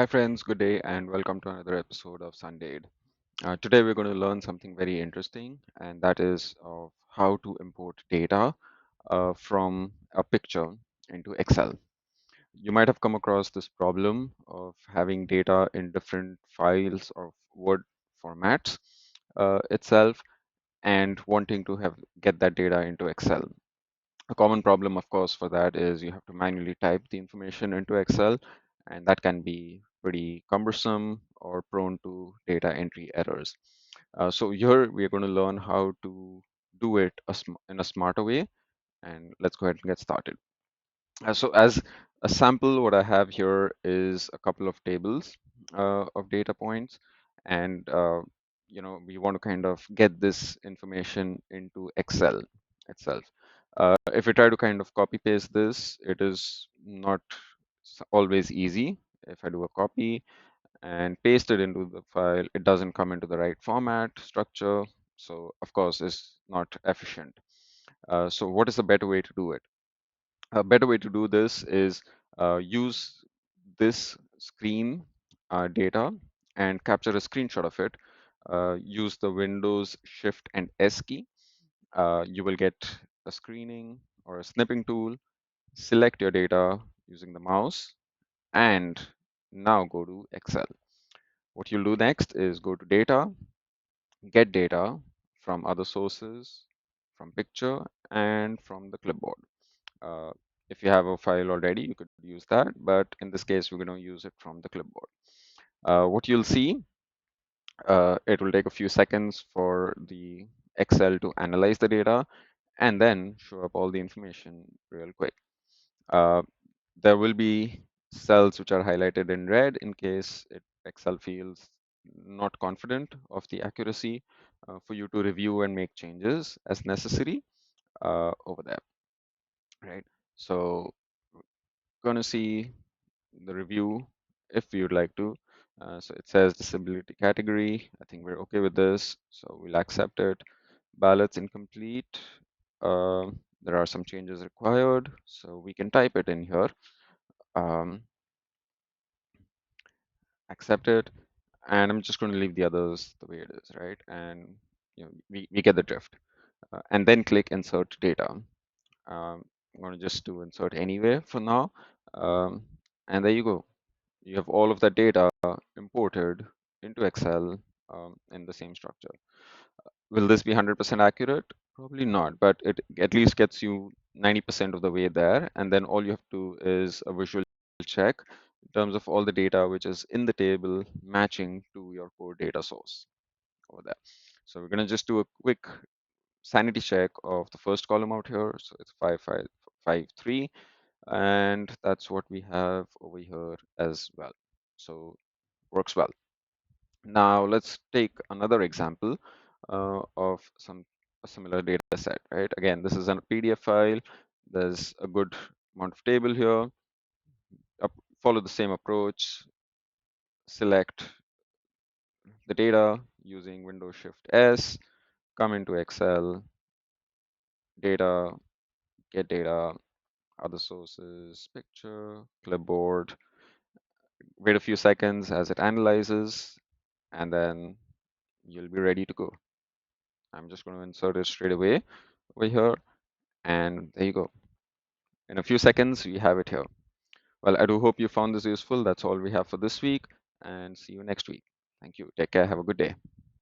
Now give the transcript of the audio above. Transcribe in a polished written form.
Hi friends, good day and welcome to another episode of Sunday. Today we're going to learn something very interesting, and that is of how to import data from a picture into Excel. You might have come across this problem of having data in different files or Word formats itself and wanting to have get that data into Excel. A common problem, of course, for that is you have to manually type the information into Excel, and that can be pretty cumbersome or prone to data entry errors. So here we are going to learn how to do it in a smarter way, and let's go ahead and get started. So as a sample, what I have here is a couple of tables of data points, and we want to kind of get this information into Excel itself. If we try to kind of copy paste this, it is not always easy. If I do a copy and paste it into the file, it doesn't come into the right format, structure. So of course, it's not efficient. So what is the better way to do it? A better way to do this is use this screen data and capture a screenshot of it. Use the Windows Shift and S key. You will get a screening or a snipping tool. Select your data using the mouse and now go to Excel. What you'll do next is go to data, get data from other sources, from picture, and from the clipboard. Uh, if you have a file already, you could use that, but in this case, we're going to use it from the clipboard. What you'll see, it will take a few seconds for the Excel to analyze the data and then show up all the information real quick. Uh, there will be cells which are highlighted in red in case Excel feels not confident of the accuracy for you to review and make changes as necessary over there, right? So going to see the review if you'd like to. So it says disability category. I think we're okay with this, so we'll accept it. Ballots incomplete. There are some changes required, so we can type it in here. Um, accept it, and I'm just going to leave the others the way it is, right? And we get the drift. And then click insert data. I'm going to just do insert anyway for now. And there you go. You have all of that data imported into Excel in the same structure. Will this be 100% accurate? Probably not, but it at least gets you 90% of the way there. And then all you have to do is a visual check in terms of all the data which is in the table matching to your core data source over there. So we're going to just do a quick sanity check of the first column out here. So it's 5553, and that's what we have over here as well. So works well. Now let's take another example of a similar data set, right? Again, this is a PDF file. There's a good amount of table here. Follow the same approach. Select the data using Windows Shift S. Come into Excel, data, get data, other sources, picture, clipboard. Wait a few seconds as it analyzes, and then you'll be ready to go. I'm just going to insert it straight away over here, and there you go. In a few seconds, we have it here. Well, I do hope you found this useful. That's all we have for this week, and see you next week. Thank you. Take care. Have a good day.